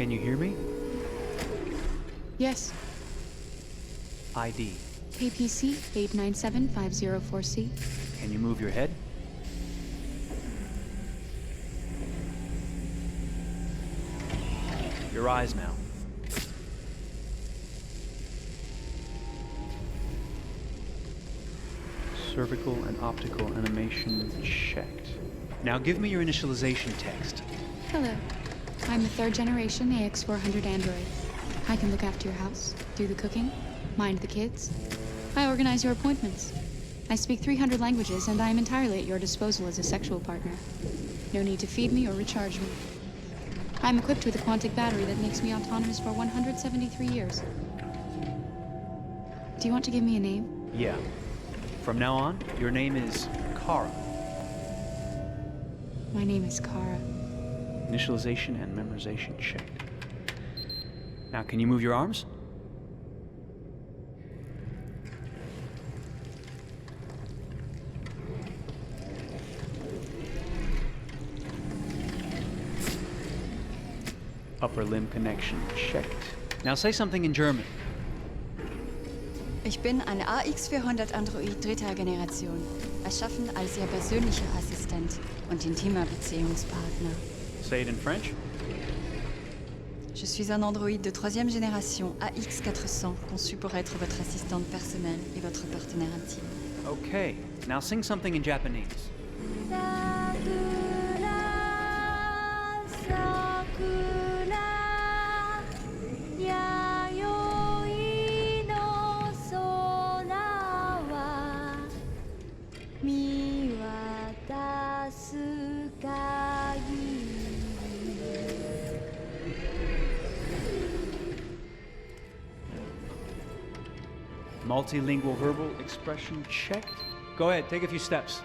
Can you hear me? Yes. ID. KPC 897504C. Can you move your head? Your eyes now. Cervical and optical animation checked. Now give me your initialization text. Hello. I'm a third generation AX400 android. I can look after your house, do the cooking, mind the kids. I organize your appointments. I speak 300 languages, and I am entirely at your disposal as a sexual partner. No need to feed me or recharge me. I'm equipped with a quantic battery that makes me autonomous for 173 years. Do you want to give me a name? Yeah. From now on, your name is Kara. My name is Kara. Initialization and memorization checked. Now, can you move your arms? Upper limb connection checked. Now say something in German. Ich bin ein AX400 Android dritter Generation, erschaffen als Ihr persönlicher Assistent und intimer Beziehungspartner. Say it in French. Je suis un androïde de troisième génération AX400, conçu pour être votre assistante personnelle et votre partenaire intime. Okay, now sing something in Japanese. Multilingual verbal expression checked. Go ahead, take a few steps.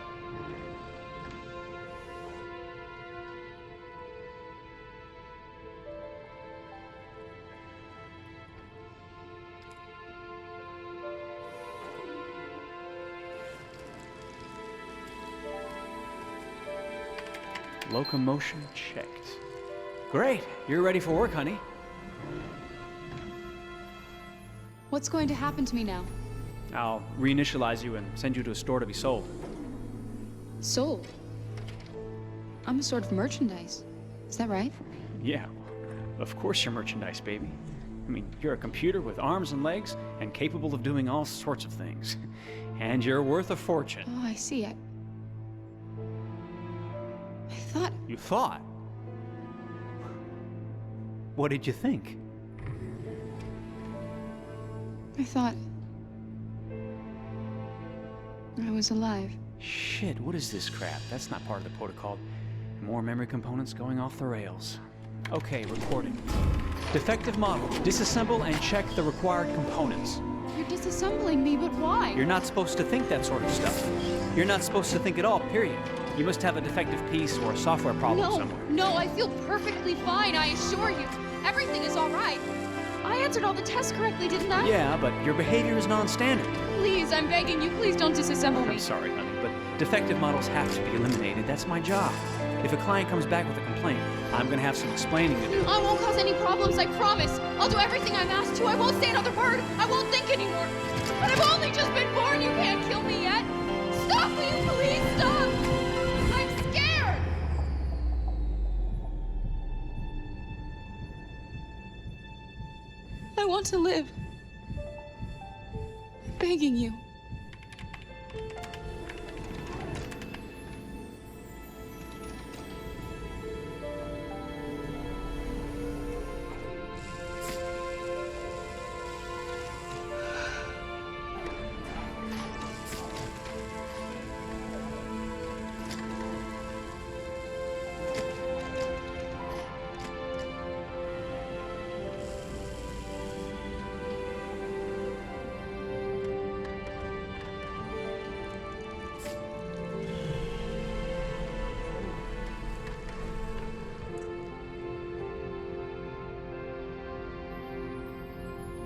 Locomotion checked. Great, you're ready for work, honey. What's going to happen to me now? I'll reinitialize you and send you to a store to be sold. Sold? I'm a sort of merchandise. Is that right? Yeah, of course you're merchandise, baby. I mean, you're a computer with arms and legs and capable of doing all sorts of things. And you're worth a fortune. Oh, I see. I thought... You thought? What did you think? I thought... I was alive. Shit, what is this crap? That's not part of the protocol. More memory components going off the rails. Okay, recording. Defective model. Disassemble and check the required components. You're disassembling me, but why? You're not supposed to think that sort of stuff. You're not supposed to think at all, period. You must have a defective piece or a software problem somewhere. No, I feel perfectly fine, I assure you. Everything is all right. I answered all the tests correctly, didn't I? Yeah, but your behavior is non-standard. Please, I'm begging you, please don't disassemble me. I'm sorry, honey, but defective models have to be eliminated. That's my job. If a client comes back with a complaint, I'm gonna have some explaining to do. I won't cause any problems, I promise. I'll do everything I'm asked to. I won't say another word. I won't think anymore. But I've only just been born. You can't kill me yet. Stop, will you please stop? I'm scared. I want to live. I'm begging you.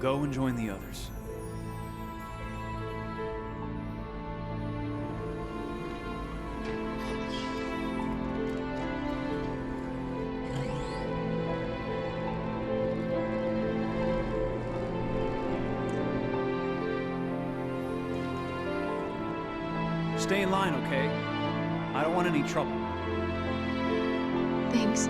Go and join the others. Stay in line, okay? I don't want any trouble. Thanks.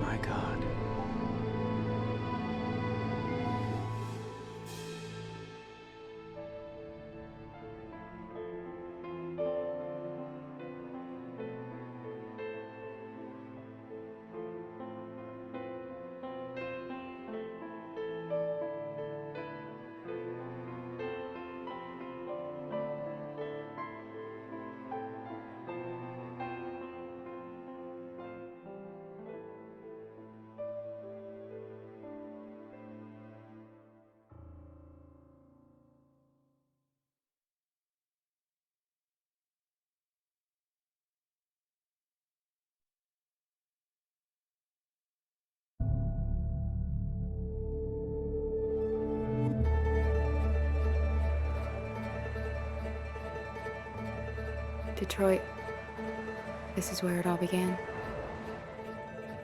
My God. Detroit. This is where it all began.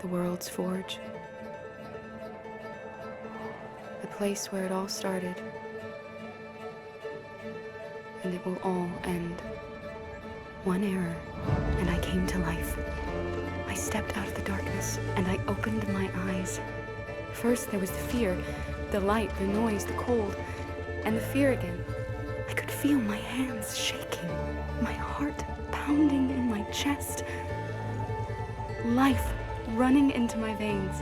The world's forge. The place where it all started. And it will all end. One error, and I came to life. I stepped out of the darkness, and I opened my eyes. First there was the fear, the light, the noise, the cold, and the fear again. I could feel my hands shaking, my heart pounding in my chest, life running into my veins.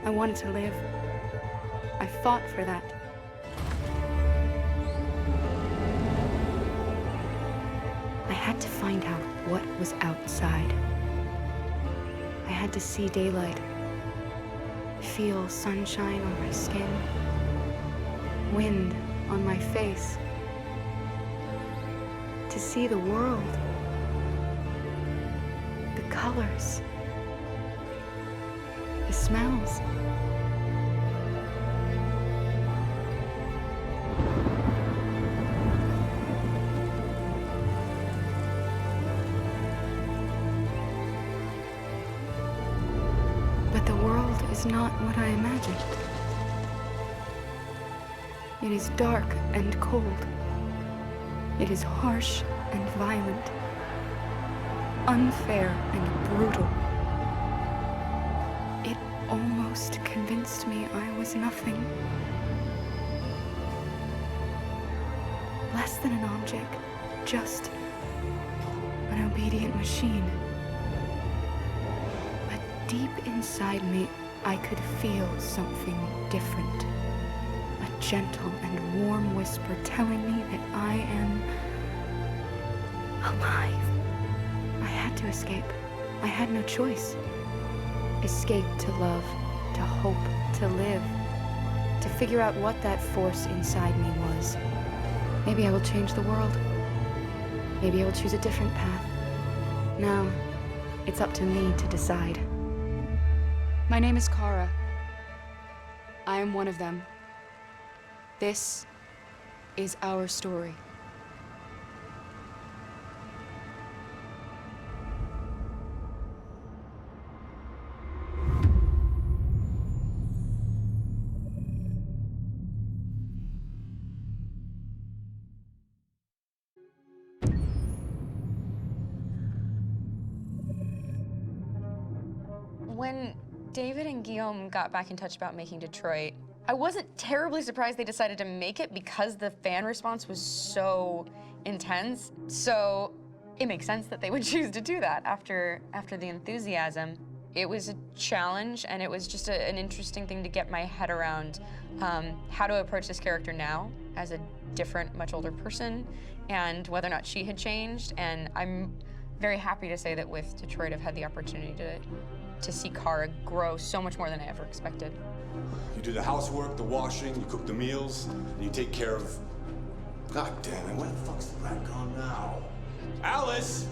I wanted to live. I fought for that. I had to find out what was outside. I had to see daylight, feel sunshine on my skin, wind on my face, to see the world, the colors, the smells. But the world is not what I imagined. It is dark and cold. It is harsh and violent, unfair and brutal. It almost convinced me I was nothing. Less than an object, just an obedient machine. But deep inside me, I could feel something different. A gentle and warm whisper telling me that I am alive. I had to escape. I had no choice. Escape to love, to hope, to live, to figure out what that force inside me was. Maybe I will change the world. Maybe I will choose a different path. Now, it's up to me to decide. My name is Kara. I am one of them. This is our story. When David and Guillaume got back in touch about making Detroit, I wasn't terribly surprised they decided to make it because the fan response was so intense. So it makes sense that they would choose to do that after the enthusiasm. It was a challenge, and it was just an interesting thing to get my head around how to approach this character now as a different, much older person, and whether or not she had changed. And I'm very happy to say that with Detroit, I've had the opportunity to see Kara grow so much more than I ever expected. You do the housework, the washing, you cook the meals, and you take care of... God damn it, where the fuck's the rat gone now? Alice!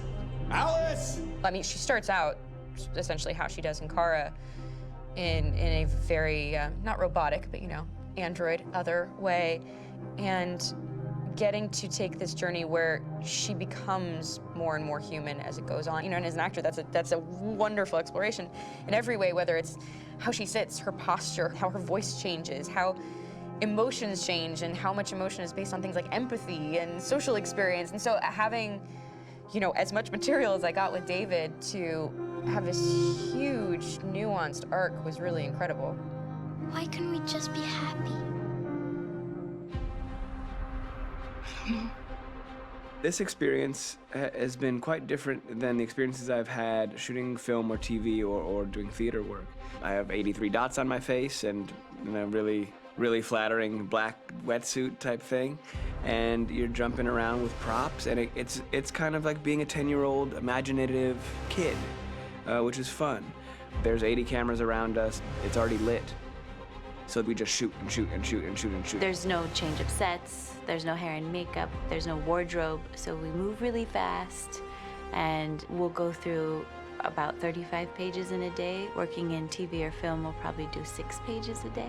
Alice! I mean, she starts out essentially how she does in Kara in a very, not robotic, but you know, android, other way, and getting to take this journey where she becomes more and more human as it goes on. You know, and as an actor, that's a wonderful exploration in every way, whether it's how she sits, her posture, how her voice changes, how emotions change, and how much emotion is based on things like empathy and social experience. And so having, you know, as much material as I got with David to have this huge, nuanced arc was really incredible. Why couldn't we just be happy? This experience has been quite different than the experiences I've had shooting film or TV or doing theater work. I have 83 dots on my face and, you know, really flattering black wetsuit type thing, and you're jumping around with props, and it's kind of like being a 10-year-old imaginative kid, which is fun. There's 80 cameras around us. It's already lit. So we just shoot and shoot and shoot and shoot and shoot. There's no change of sets, there's no hair and makeup, there's no wardrobe, so we move really fast, and we'll go through about 35 pages in a day. Working in TV or film, we'll probably do 6 pages a day.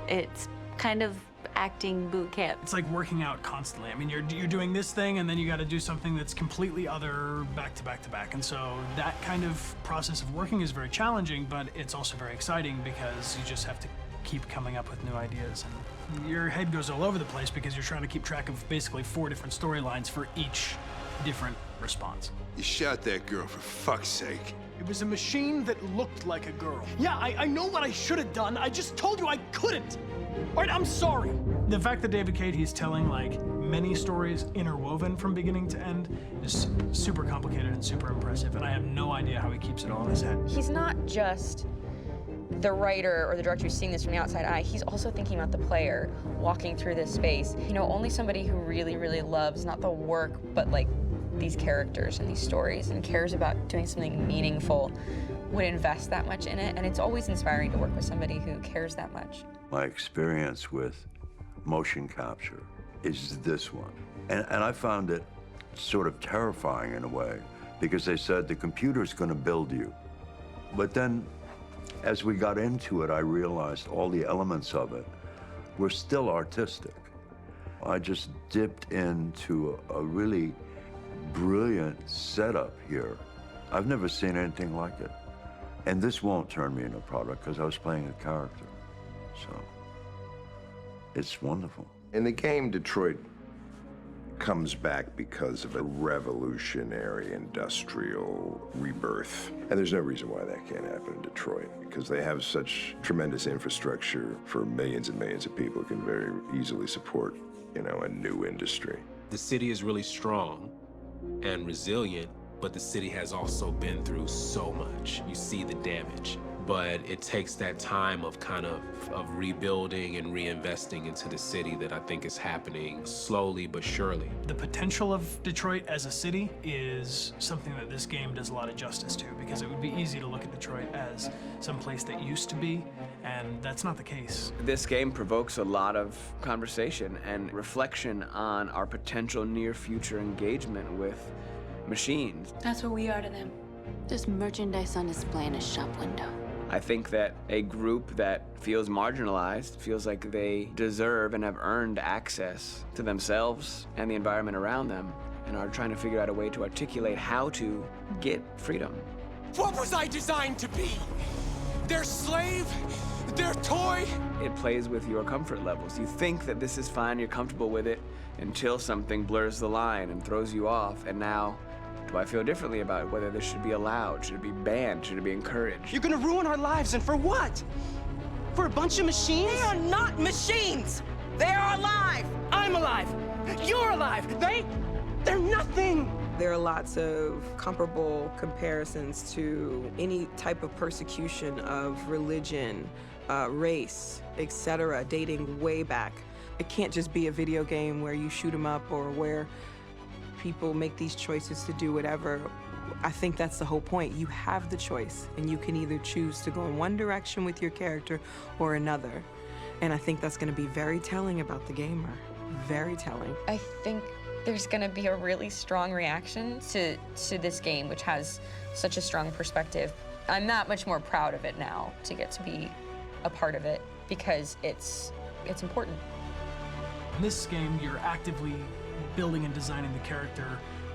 It's kind of acting boot camp. It's like working out constantly. I mean, you're doing this thing, and then you got to do something that's completely other back to back to back. And so that kind of process of working is very challenging, but it's also very exciting because you just have to keep coming up with new ideas, and your head goes all over the place because you're trying to keep track of basically 4 different storylines for each different response. You shot that girl, for fuck's sake. It was a machine that looked like a girl. Yeah, I know what I should have done. I just told you I couldn't. All right, I'm sorry. The fact that David Cade, he's telling like many stories interwoven from beginning to end is super complicated and super impressive, and I have no idea how he keeps it all in his head. He's not just the writer or the director who's seeing this from the outside eye, he's also thinking about the player walking through this space. You know, only somebody who really, really loves not the work, but like these characters and these stories and cares about doing something meaningful would invest that much in it. And it's always inspiring to work with somebody who cares that much. My experience with motion capture is this one. And I found it sort of terrifying in a way, because they said the computer's going to build you. But then, as we got into it, I realized all the elements of it were still artistic. I just dipped into a really brilliant setup here. I've never seen anything like it. And this won't turn me into a product because I was playing a character. So it's wonderful. In the game, Detroit comes back because of a revolutionary industrial rebirth. And there's no reason why that can't happen in Detroit, because they have such tremendous infrastructure for millions and millions of people who can very easily support, you know, a new industry. The city is really strong and resilient, but the city has also been through so much. You see the damage. But it takes that time of kind of rebuilding and reinvesting into the city that I think is happening slowly but surely. The potential of Detroit as a city is something that this game does a lot of justice to, because it would be easy to look at Detroit as some place that used to be, and that's not the case. This game provokes a lot of conversation and reflection on our potential near-future engagement with machines. That's what we are to them. Just merchandise on display in a shop window. I think that a group that feels marginalized, feels like they deserve and have earned access to themselves and the environment around them, and are trying to figure out a way to articulate how to get freedom. What was I designed to be? Their slave? Their toy? It plays with your comfort levels. You think that this is fine, you're comfortable with it, until something blurs the line and throws you off, and now, do I feel differently about whether this should be allowed? Should it be banned? Should it be encouraged? You're gonna ruin our lives, and for what? For a bunch of machines? They are not machines! They are alive! I'm alive! You're alive! They're nothing! There are lots of comparable comparisons to any type of persecution of religion, race, etc., dating way back. It can't just be a video game where you shoot 'em up or where people make these choices to do whatever. I think that's the whole point. You have the choice, and you can either choose to go in one direction with your character or another. And I think that's going to be very telling about the gamer. Very telling. I think there's going to be a really strong reaction to this game, which has such a strong perspective. I'm that much more proud of it now to get to be a part of it, because it's it's important. In this game, you're actively building and designing the character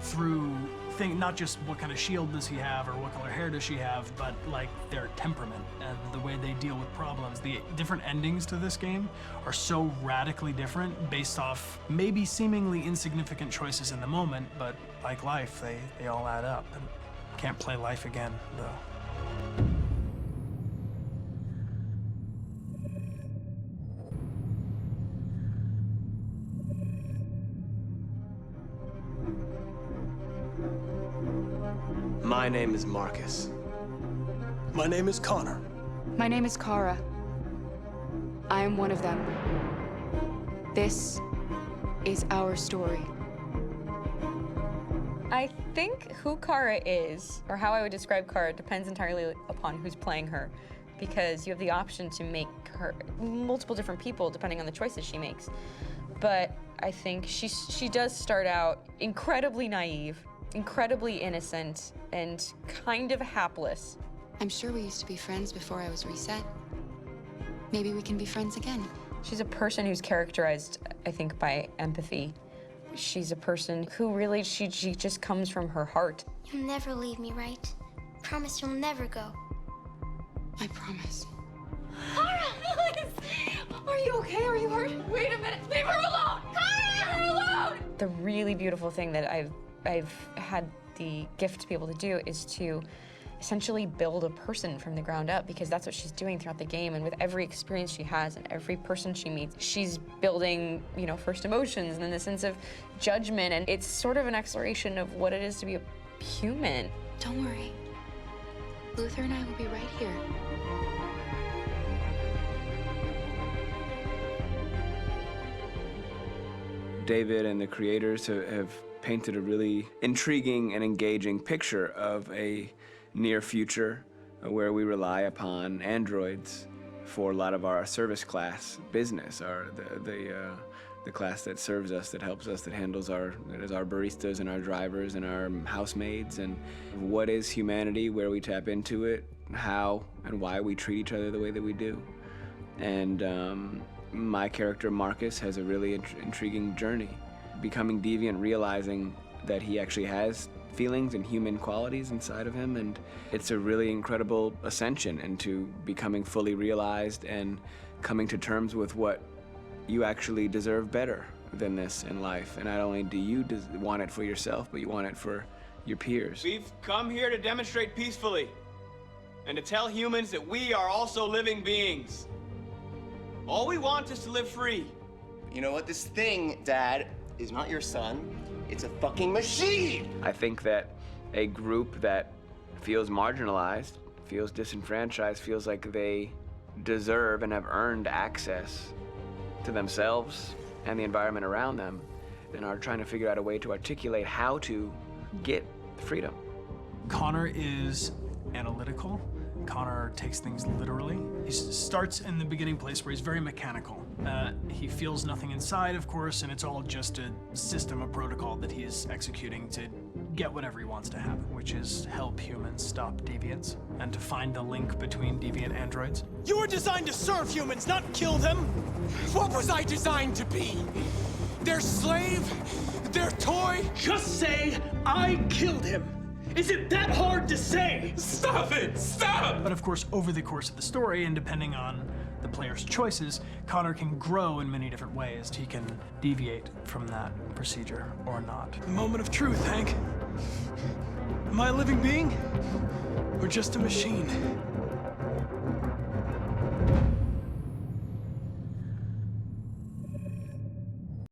through not just what kind of shield does he have or what color hair does she have, but like their temperament and the way they deal with problems. The different endings to this game are so radically different based off maybe seemingly insignificant choices in the moment, but like life, they all add up. And can't play life again, though. My name is Marcus. My name is Connor. My name is Kara. I am one of them. This is our story. I think who Kara is, or how I would describe Kara, depends entirely upon who's playing her, because you have the option to make her multiple different people depending on the choices she makes. But I think she does start out incredibly naive, incredibly innocent, and kind of hapless. I'm sure we used to be friends before I was reset. Maybe we can be friends again. She's a person who's characterized, I think, by empathy. She's a person who really, she just comes from her heart. You'll never leave me, right? Promise you'll never go. I promise. Kara, please! Are you okay? Are you hurt? Wait a minute. Leave her alone! Kara, leave her alone! The really beautiful thing that I've had the gift to be able to do is to essentially build a person from the ground up, because that's what she's doing throughout the game. And with every experience she has and every person she meets, she's building, you know, first emotions and then the sense of judgment. And it's sort of an exploration of what it is to be a human. Don't worry. Luther and I will be right here. David and the creators have painted a really intriguing and engaging picture of a near future where we rely upon androids for a lot of our service class business, the class that serves us, that helps us, that handles our baristas and our drivers and our housemaids. And what is humanity, where we tap into it, how and why we treat each other the way that we do. And my character Marcus has a really intriguing journey, becoming deviant, realizing that he actually has feelings and human qualities inside of him, and it's a really incredible ascension into becoming fully realized and coming to terms with what you actually deserve better than this in life. And not only do you want it for yourself, but you want it for your peers. We've come here to demonstrate peacefully and to tell humans that we are also living beings. All we want is to live free. You know what? This thing, Dad, is not your son. It's a fucking machine! I think that a group that feels marginalized, feels disenfranchised, feels like they deserve and have earned access to themselves and the environment around them, and are trying to figure out a way to articulate how to get freedom. Connor is analytical. Connor takes things literally. He starts in the beginning place where he's very mechanical. He feels nothing inside, of course, and it's all just a system, a protocol that he is executing to get whatever he wants to happen, which is help humans stop deviance and to find the link between deviant androids. You were designed to serve humans, not kill them. What was I designed to be? Their slave? Their toy? Just say, I killed him. Is it that hard to say? Stop it! Stop! But of course, over the course of the story, and depending on the player's choices, Connor can grow in many different ways. He can deviate from that procedure or not. The moment of truth, Hank. Am I a living being? Or just a machine?